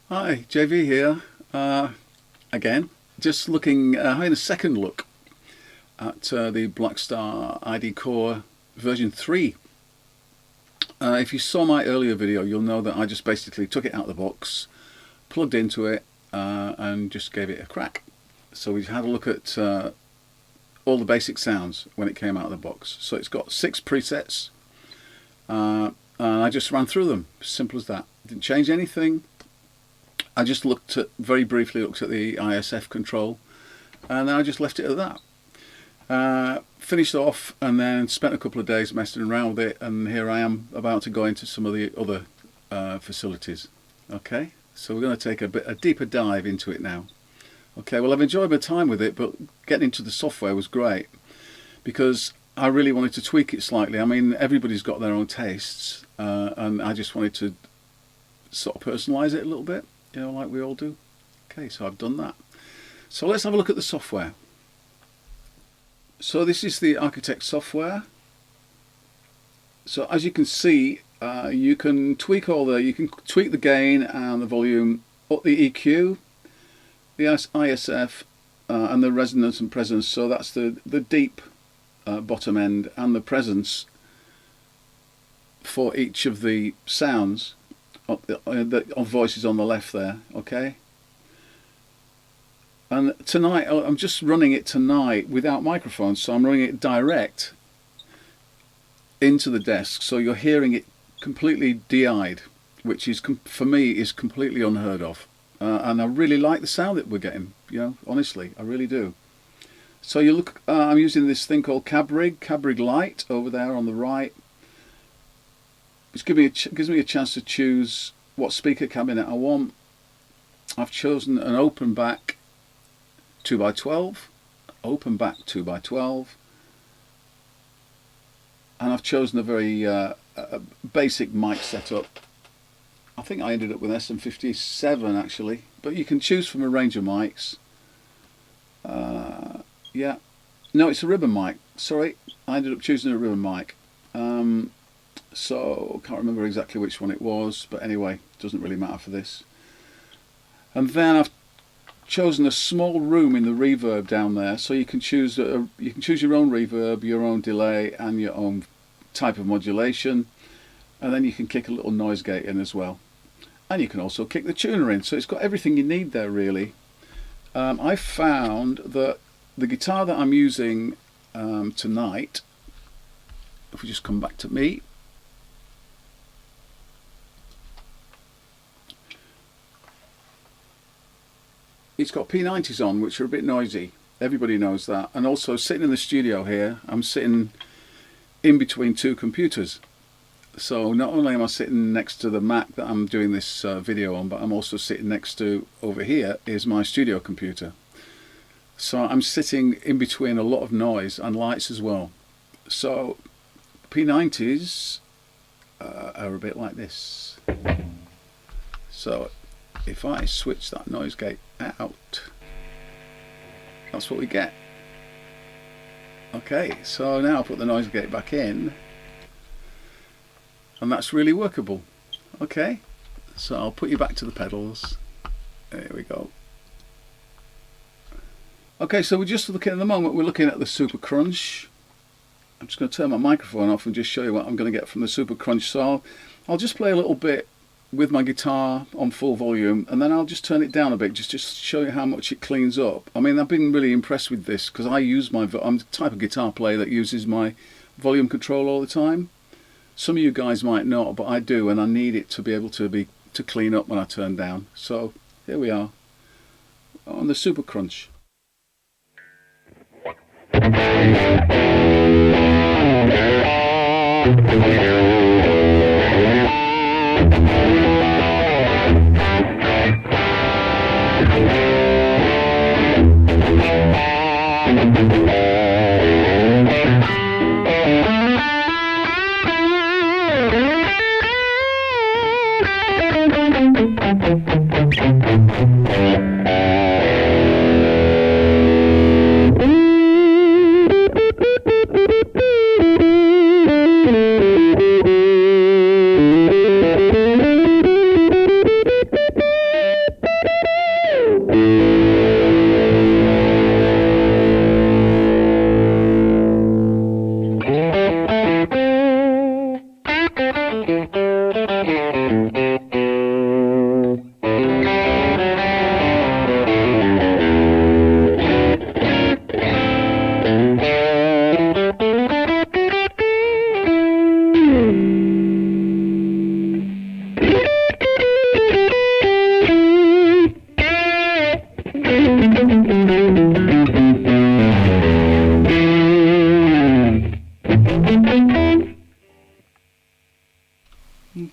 Hi, JV here. Again, just looking, having a second look at the Blackstar ID Core version 3. If you saw my earlier video, you'll know that I just basically took it out of the box, plugged into it, and just gave it a crack. So we had a look at all the basic sounds when it came out of the box. So it's got 6 presets, and I just ran through them. Simple as that. Didn't change anything. I just very briefly looked at the ISF control, and then I just left it at that. Finished off and then spent a couple of days messing around with it, and here I am about to go into some of the other facilities. Okay, so we're going to take a deeper dive into it now. Okay, well, I've enjoyed my time with it, but getting into the software was great because I really wanted to tweak it slightly. I mean, everybody's got their own tastes, and I just wanted to sort of personalize it a little bit, you know, like we all do. Okay, so I've done that. So let's have a look at the software. So this is the Architect software. So as you can see, you can tweak the gain and the volume, up the EQ, the ISF, and the resonance and presence. So that's the deep bottom end, and the presence for each of the sounds of voices on the left there. Okay. And tonight, I'm just running it tonight without microphones, so I'm running it direct into the desk, so you're hearing it completely DI'd, which is, for me, is completely unheard of. And I really like the sound that we're getting, you know, honestly, I really do. So you look, I'm using this thing called Cab Rig Lite over there on the right. It's gives me a chance to choose what speaker cabinet I want. I've chosen an open back 2x12, open back 2x12, and I've chosen a very basic mic setup. I think I ended up with SM57 actually, but you can choose from a range of mics. Yeah, no, it's a ribbon mic. Sorry, I ended up choosing a ribbon mic. So can't remember exactly which one it was, but anyway, doesn't really matter for this. And then I've chosen a small room in the reverb down there, so you can choose your own reverb, your own delay, and your own type of modulation, and then you can kick a little noise gate in as well, and you can also kick the tuner in. So it's got everything you need there really. I found that the guitar that I'm using tonight, if we just come back to me, it's got P90s on, which are a bit noisy. Everybody knows that. And also, sitting in the studio here, I'm sitting in between 2 computers. So not only am I sitting next to the Mac that I'm doing this video on, but I'm also sitting next to, over here is my studio computer. So I'm sitting in between a lot of noise and lights as well. So P90s are a bit like this. So if I switch that noise gate out, that's what we get. Okay, so now I'll put the noise gate back in, and that's really workable. Okay, so I'll put you back to the pedals. There we go. Okay, so we're just looking at the moment, we're looking at the Super Crunch. I'm just going to turn my microphone off and just show you what I'm going to get from the Super Crunch. So I'll just play a little bit with my guitar on full volume, and then I'll just turn it down a bit just to show you how much it cleans up. I mean, I've been really impressed with this because I'm the type of guitar player that uses my volume control all the time. Some of you guys might not, but I do, and I need it to be able to clean up when I turn down. So here we are on the Super Crunch.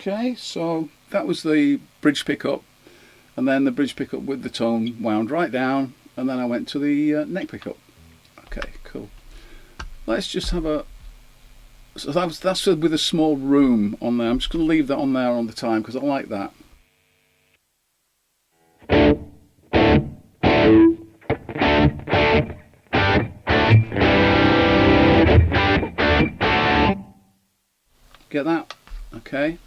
Okay, so that was the bridge pickup, and then the bridge pickup with the tone wound right down, and then I went to the neck pickup. Okay, cool. Let's just have a. So that's with a small room on there. I'm just going to leave that on there on the time because I like that. Get that? Okay.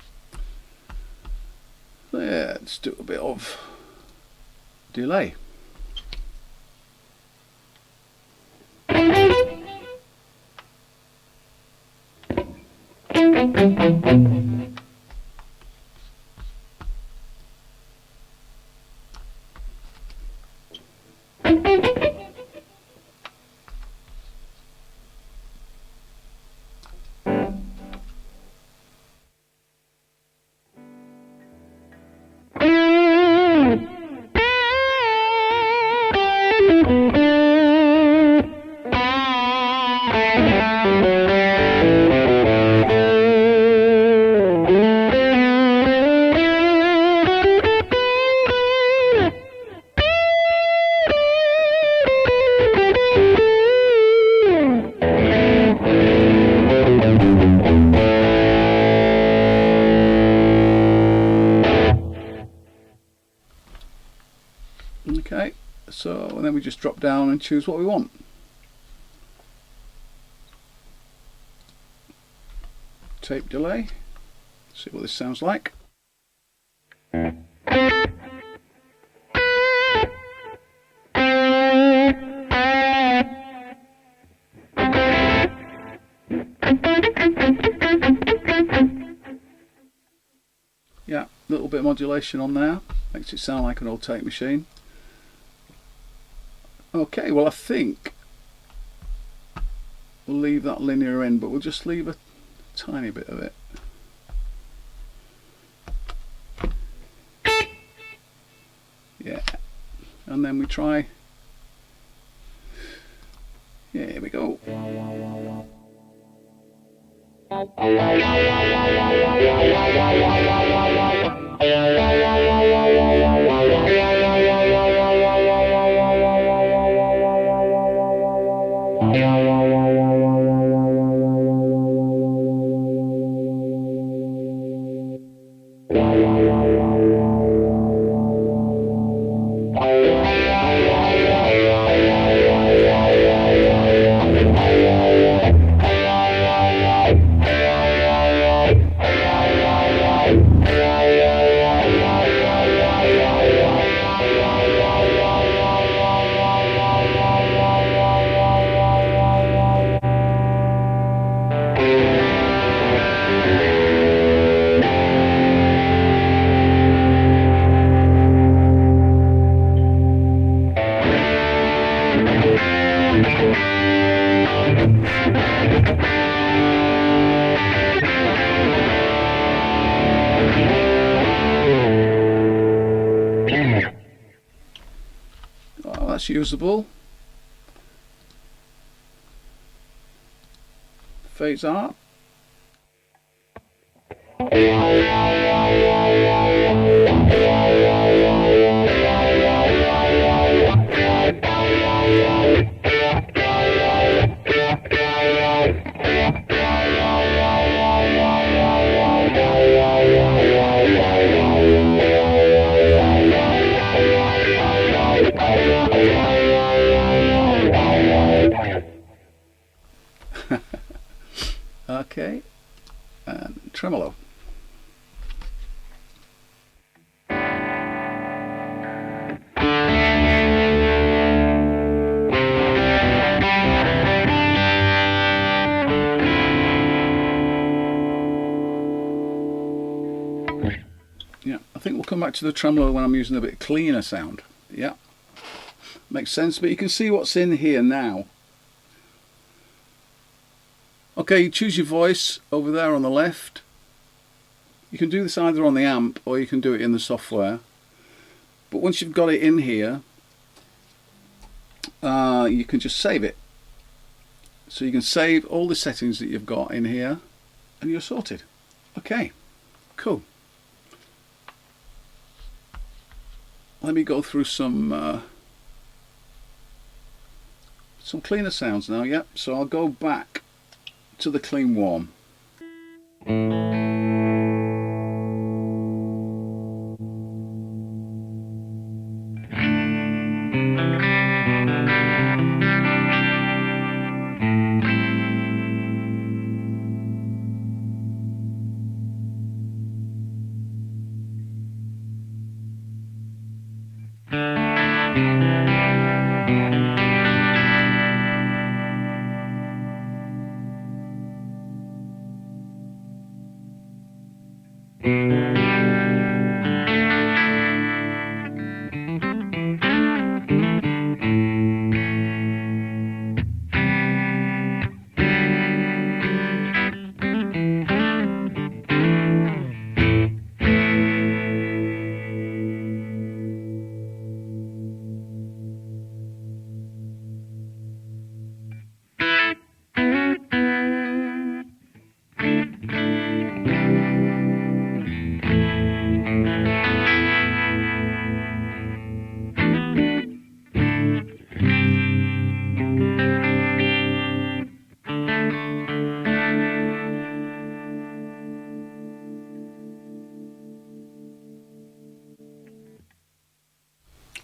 Let's do a bit of delay. Okay, so and then we just drop down and choose what we want. Tape delay, see what this sounds like. Yeah, a little bit of modulation on there, makes it sound like an old tape machine. Okay, well I think we'll leave that linear in, but we'll just leave a tiny bit of it. Yeah, and then we try. Yeah, here we go. Oh, that's usable. Fades out. Okay, and tremolo. Yeah, I think we'll come back to the tremolo when I'm using a bit cleaner sound. Yeah, makes sense, but you can see what's in here now. Okay, you choose your voice over there on the left. You can do this either on the amp or you can do it in the software. But once you've got it in here, you can just save it. So you can save all the settings that you've got in here and you're sorted. Okay, cool. Let me go through some cleaner sounds now. Yep, so I'll go back to the clean warm.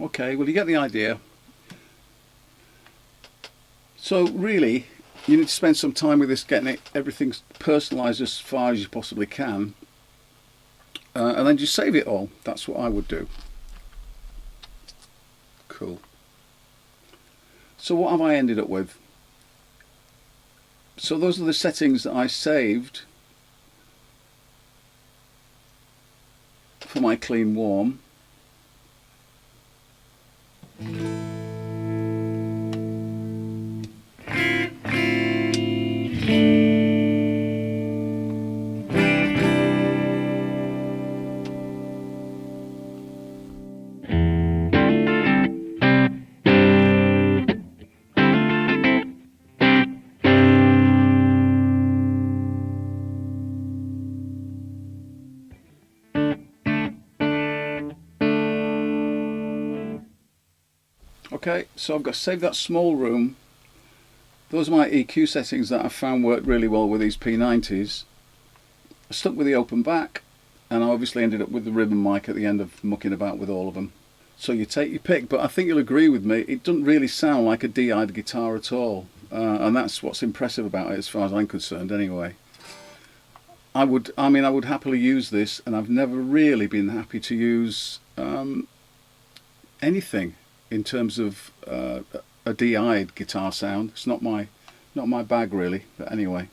Okay, well, you get the idea. So really, you need to spend some time with this, getting everything personalised as far as you possibly can, and then just save it all. That's what I would do. Cool. So what have I ended up with? So those are the settings that I saved for my clean warm. Okay, so I've got to save that small room. Those are my EQ settings that I found worked really well with these P90s. I stuck with the open back, and I obviously ended up with the ribbon mic at the end of mucking about with all of them. So you take your pick, but I think you'll agree with me, it doesn't really sound like a DI'd guitar at all. And that's what's impressive about it as far as I'm concerned anyway. I would happily use this, and I've never really been happy to use anything in terms of a DI'd guitar sound. It's not my bag really, but anyway.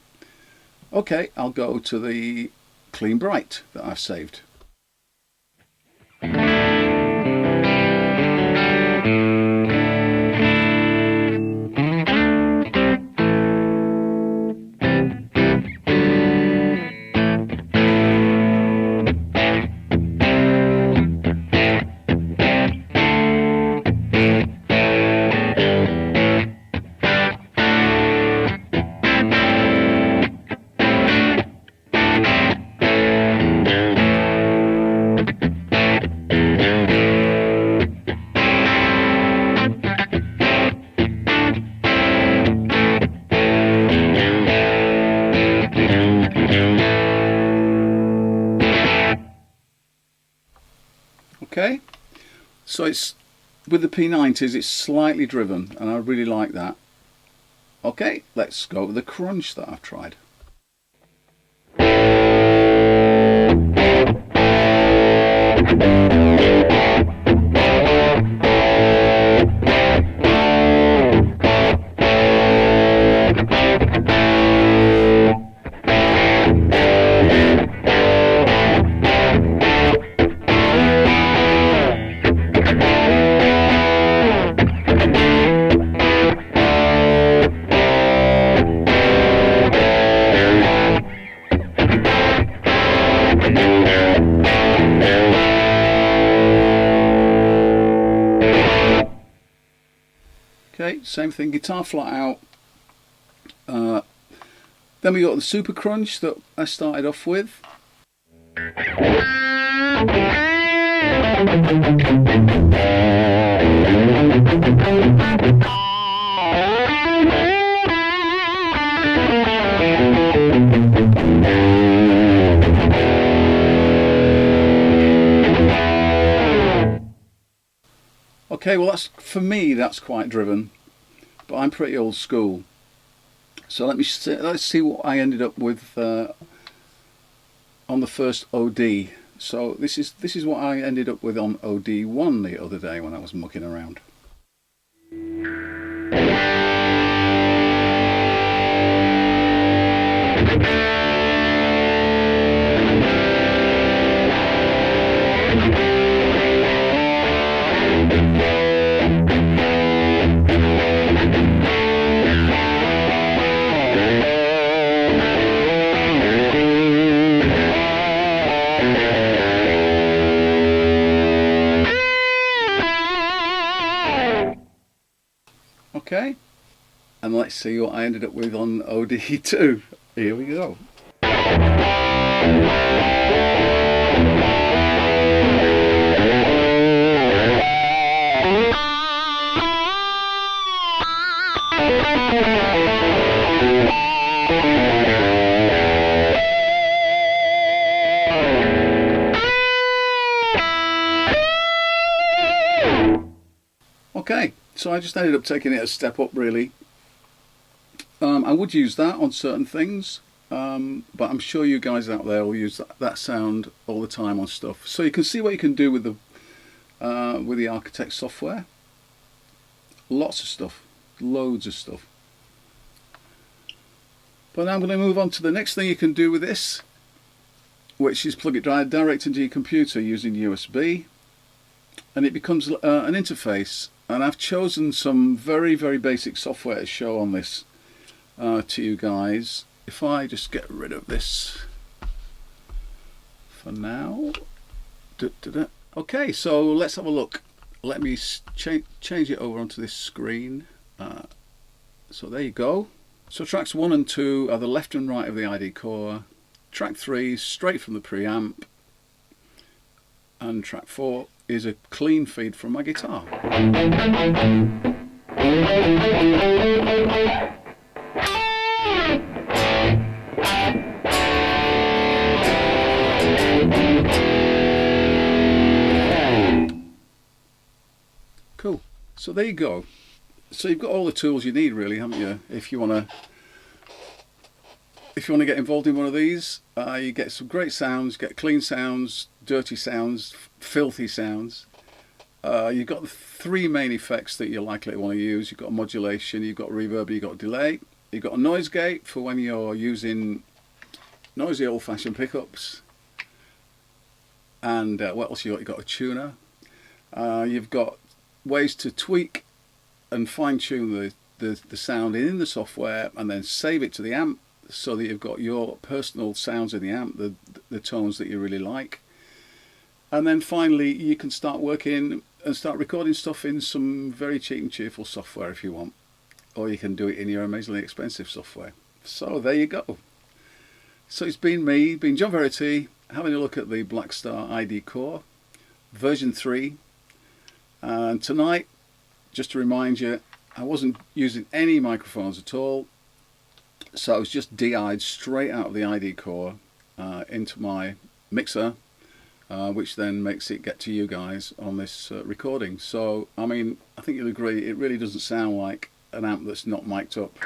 Okay, I'll go to the clean bright that I've saved. Okay, so it's with the P90s, it's slightly driven, and I really like that. Okay, let's go with the crunch that I've tried. Okay, same thing, guitar flat out. Then we got the Super Crunch that I started off with. Okay, well that's, for me, that's quite driven, but I'm pretty old school. So let's see what I ended up with on the first OD. So this is what I ended up with on OD1 the other day when I was mucking around. Okay, and let's see what I ended up with on OD2. Here we go. Okay, so I just ended up taking it a step up, really. I would use that on certain things, but I'm sure you guys out there will use that sound all the time on stuff. So you can see what you can do with the Architect software. Lots of stuff, loads of stuff. But now I'm going to move on to the next thing you can do with this, which is plug it direct into your computer using USB, and it becomes an interface. And I've chosen some very, very basic software to show on this to you guys. If I just get rid of this for now. Okay, so let's have a look. Let me change it over onto this screen. So there you go. So tracks 1 and 2 are the left and right of the ID core. Track 3 is straight from the preamp. And track 4 is a clean feed from my guitar. Cool. So there you go. So you've got all the tools you need, really, haven't you? If you want to get involved in one of these, you get some great sounds, get clean sounds, dirty sounds, filthy sounds. You've got the 3 main effects that you're likely to want to use. You've got modulation, you've got reverb, you've got delay. You've got a noise gate for when you're using noisy old-fashioned pickups. And what else you got? You've got a tuner. You've got ways to tweak and fine-tune the sound in the software and then save it to the amp so that you've got your personal sounds in the amp, the tones that you really like. And then finally you can start working and start recording stuff in some very cheap and cheerful software if you want, or you can do it in your amazingly expensive software. So there you go. So it's been John Verity, having a look at the Blackstar ID core version 3, and tonight, just to remind you, I wasn't using any microphones at all, so I was just DI'd straight out of the ID core into my mixer, which then makes it get to you guys on this recording. So, I mean, I think you'll agree, it really doesn't sound like an amp that's not mic'd up.